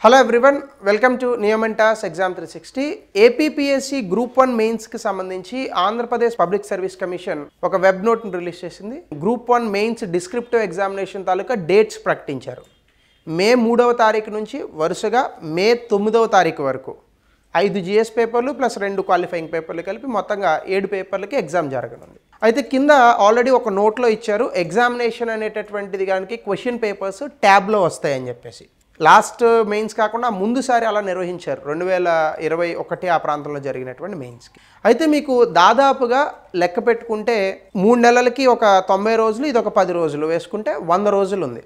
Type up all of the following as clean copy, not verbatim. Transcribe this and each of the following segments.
Hello everyone, welcome to Niyamantas Exam 360. APPSC Group 1 Mains కి సంబంధించి Andhra Pradesh public service commission ఒక web note ని release చేసింది. గ్రూప్ 1 మెయిన్స్ డిస్క్రిప్టివ్ ఎగ్జామినేషన్ తాలూకా dates ప్రకటించారు. మే 3వ తారీఖు నుంచి వరుసగా మే 9వ తారీఖు వరకు 5 GS పేపర్లు ప్లస్ 2 క్వాలిఫైయింగ్ పేపర్లు కలిపి మొత్తంగా 7 పేపర్లకి ఎగ్జామ్ జరగనుంది. అయితే కింద ఆల్రెడీ ఒక నోట్లో ఇచ్చారు ఎగ్జామినేషన్ అనేటటువంటిది దానికి క్వశ్చన్ పేపర్స్ ట్యాబ్లో వస్తాయని చెప్పేసి. లాస్ట్ మెయిన్స్ కాకుండా ముందుసారి అలా నిర్వహించారు 2021 ఆ ప్రాంతంలో జరిగినటువంటి మెయిన్స్కి. అయితే మీకు దాదాపుగా లెక్క పెట్టుకుంటే 3 నెలలకి ఒక 90 రోజులు, ఇది ఒక 10 రోజులు వేసుకుంటే 100 రోజులు ఉంది.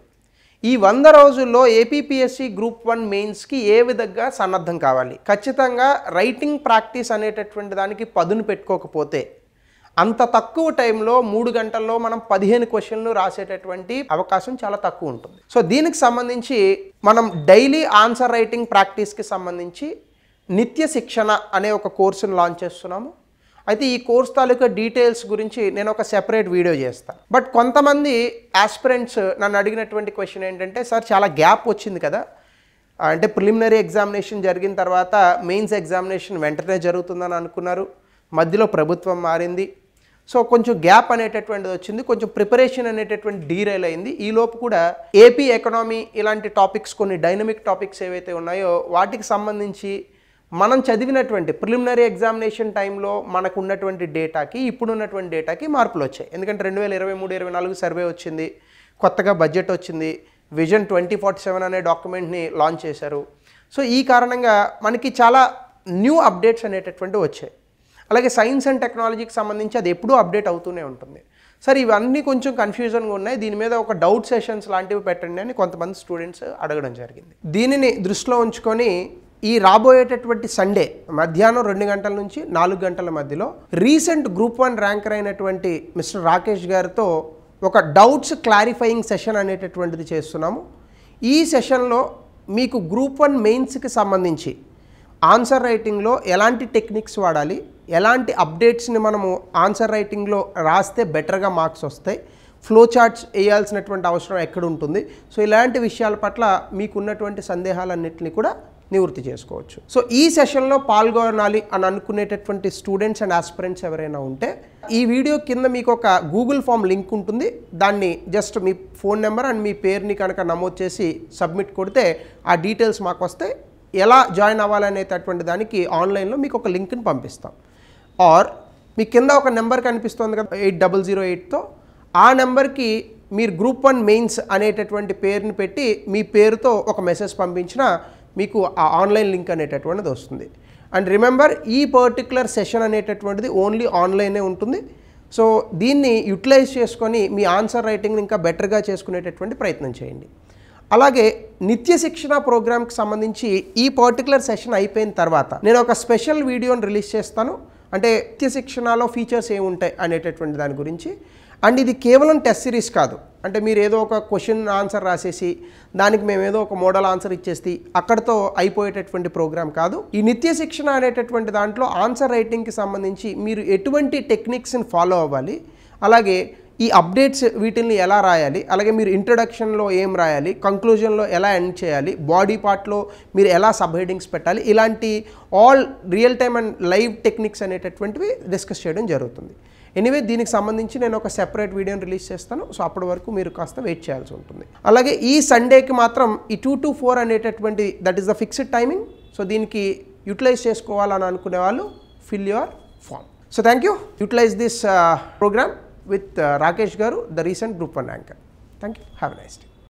ఈ 100 రోజుల్లో ఏపీపీఎస్సీ గ్రూప్ 1 మెయిన్స్కి ఏ విధంగా సన్నద్ధం కావాలి, ఖచ్చితంగా రైటింగ్ ప్రాక్టీస్ అనేటటువంటి దానికి పదును పెట్టుకోకపోతే అంత తక్కువ టైంలో 3 గంటల్లో మనం 15 క్వశ్చన్లు రాసేటటువంటి అవకాశం చాలా తక్కువ ఉంటుంది. సో దీనికి సంబంధించి మనం డైలీ ఆన్సర్ రైటింగ్ ప్రాక్టీస్కి సంబంధించి నిత్య శిక్షణ అనే ఒక కోర్సును లాంచ్ చేస్తున్నాము. అయితే ఈ కోర్స్ తాలూకా డీటెయిల్స్ గురించి నేను ఒక సెపరేట్ వీడియో చేస్తాను. బట్ కొంతమంది ఆస్పిరెంట్స్ నన్ను అడిగినటువంటి క్వశ్చన్ ఏంటంటే, సార్ చాలా గ్యాప్ వచ్చింది కదా, అంటే ప్రిలిమినరీ ఎగ్జామినేషన్ జరిగిన తర్వాత మెయిన్స్ ఎగ్జామినేషన్ వెంటనే జరుగుతుందని అనుకున్నారు, మధ్యలో ప్రభుత్వం మారింది, సో కొంచెం గ్యాప్ అనేటటువంటిది వచ్చింది, కొంచెం ప్రిపరేషన్ అనేటటువంటి డీరైల్ అయింది. ఈలోపు కూడా ఏపీ ఎకనామీ ఇలాంటి టాపిక్స్, కొన్ని డైనమిక్ టాపిక్స్ ఏవైతే ఉన్నాయో వాటికి సంబంధించి మనం చదివినటువంటి ప్రిలిమినరీ ఎగ్జామినేషన్ టైంలో మనకు ఉన్నటువంటి డేటాకి ఇప్పుడున్నటువంటి డేటాకి మార్పులు వచ్చాయి. ఎందుకంటే 2023-24 సర్వే వచ్చింది, కొత్తగా బడ్జెట్ వచ్చింది, విజన్ 2047 అనే డాక్యుమెంట్ని లాంచ్ చేశారు. సో ఈ కారణంగా మనకి చాలా న్యూ అప్డేట్స్ అనేటటువంటివి వచ్చాయి. అలాగే సైన్స్ అండ్ టెక్నాలజీకి సంబంధించి అది ఎప్పుడూ అప్డేట్ అవుతూనే ఉంటుంది. సరే ఇవన్నీ కొంచెం కన్ఫ్యూజన్గా ఉన్నాయి, దీని మీద ఒక డౌట్ సెషన్స్ లాంటివి పెట్టండి అని కొంతమంది స్టూడెంట్స్ అడగడం జరిగింది. దీనిని దృష్టిలో ఉంచుకొని ఈ రాబోయేటటువంటి సండే మధ్యాహ్నం 2 గంటల నుంచి 4 గంటల మధ్యలో రీసెంట్ గ్రూప్ 1 ర్యాంకర్ అయినటువంటి మిస్టర్ రాకేష్ గారితో ఒక డౌట్స్ క్లారిఫైయింగ్ సెషన్ అనేటటువంటిది చేస్తున్నాము. ఈ సెషన్లో మీకు గ్రూప్ 1 మెయిన్స్కి సంబంధించి ఆన్సర్ రైటింగ్లో ఎలాంటి టెక్నిక్స్ వాడాలి, ఎలాంటి అప్డేట్స్ని మనము ఆన్సర్ రైటింగ్లో రాస్తే బెటర్గా మార్క్స్ వస్తాయి, ఫ్లో చార్ట్స్ వేయాల్సినటువంటి అవసరం ఎక్కడ ఉంటుంది, సో ఇలాంటి విషయాల పట్ల మీకున్నటువంటి సందేహాలన్నింటినీ కూడా నివృత్తి చేసుకోవచ్చు. సో ఈ సెషన్లో పాల్గొనాలి అని అనుకునేటటువంటి స్టూడెంట్స్ అండ్ ఆస్పిరెంట్స్ ఎవరైనా ఉంటే ఈ వీడియో కింద మీకు ఒక గూగుల్ ఫామ్ లింక్ ఉంటుంది, దాన్ని జస్ట్ మీ ఫోన్ నెంబర్ అండ్ మీ పేరుని కనుక నమోదు చేసి సబ్మిట్ కొడితే ఆ డీటెయిల్స్ మాకు వస్తే ఎలా జాయిన్ అవ్వాలనేటటువంటి దానికి ఆన్లైన్లో మీకు ఒక లింక్ని పంపిస్తాం. ఆర్ మీ కింద ఒక నెంబర్ కనిపిస్తుంది కదా 8008తో, ఆ నెంబర్కి మీరు గ్రూప్ 1 మెయిన్స్ అనేటటువంటి పేరుని పెట్టి మీ పేరుతో ఒక మెసేజ్ పంపించినా మీకు ఆ ఆన్లైన్ లింక్ అనేటటువంటిది వస్తుంది. అండ్ రిమెంబర్, ఈ పర్టికులర్ సెషన్ అనేటటువంటిది ఓన్లీ ఆన్లైనే ఉంటుంది. సో దీన్ని యూటిలైజ్ చేసుకొని మీ ఆన్సర్ రైటింగ్ని ఇంకా బెటర్గా చేసుకునేటటువంటి ప్రయత్నం చేయండి. అలాగే నిత్య శిక్షణ ప్రోగ్రామ్కి సంబంధించి ఈ పర్టికులర్ సెషన్ అయిపోయిన తర్వాత నేను ఒక స్పెషల్ వీడియోని రిలీజ్ చేస్తాను, అంటే నిత్య శిక్షణలో ఫీచర్స్ ఏముంటాయి అనేటటువంటి దాని గురించి. అండ్ ఇది కేవలం టెస్ట్ సిరీస్ కాదు, అంటే మీరు ఏదో ఒక క్వశ్చన్ ఆన్సర్ రాసేసి దానికి మేము ఏదో ఒక మోడల్ ఆన్సర్ ఇచ్చేసి అక్కడితో అయిపోయేటటువంటి ప్రోగ్రామ్ కాదు. ఈ నిత్య శిక్షణ అనేటటువంటి దాంట్లో ఆన్సర్ రైటింగ్కి సంబంధించి మీరు ఎటువంటి టెక్నిక్స్ని ఫాలో అవ్వాలి, అలాగే ఈ అప్డేట్స్ వీటిని ఎలా రాయాలి, అలాగే మీరు ఇంట్రడక్షన్లో ఏం రాయాలి, కంక్లూజన్లో ఎలా ఎండ్ చేయాలి, బాడీ పార్ట్లో మీరు ఎలా సబ్ హెడింగ్స్ పెట్టాలి, ఇలాంటి all real time and live techniques అనేటటువంటివి డిస్కస్ చేయడం జరుగుతుంది. ఎనీవే దీనికి సంబంధించి నేను ఒక సెపరేట్ వీడియోని రిలీజ్ చేస్తాను, సో అప్పటి వరకు మీరు కాస్త వెయిట్ చేయాల్సి ఉంటుంది. అలాగే ఈ సండేకి మాత్రం ఈ 2 to 4 అనేటటువంటి that is the fixed timing. So దీనికి యూటిలైజ్ చేసుకోవాలని అనుకునే వాళ్ళు fill your form. So thank you, utilize this program with Rakesh Garu, the recent Group 1 ranker. Thank you. Have a nice day.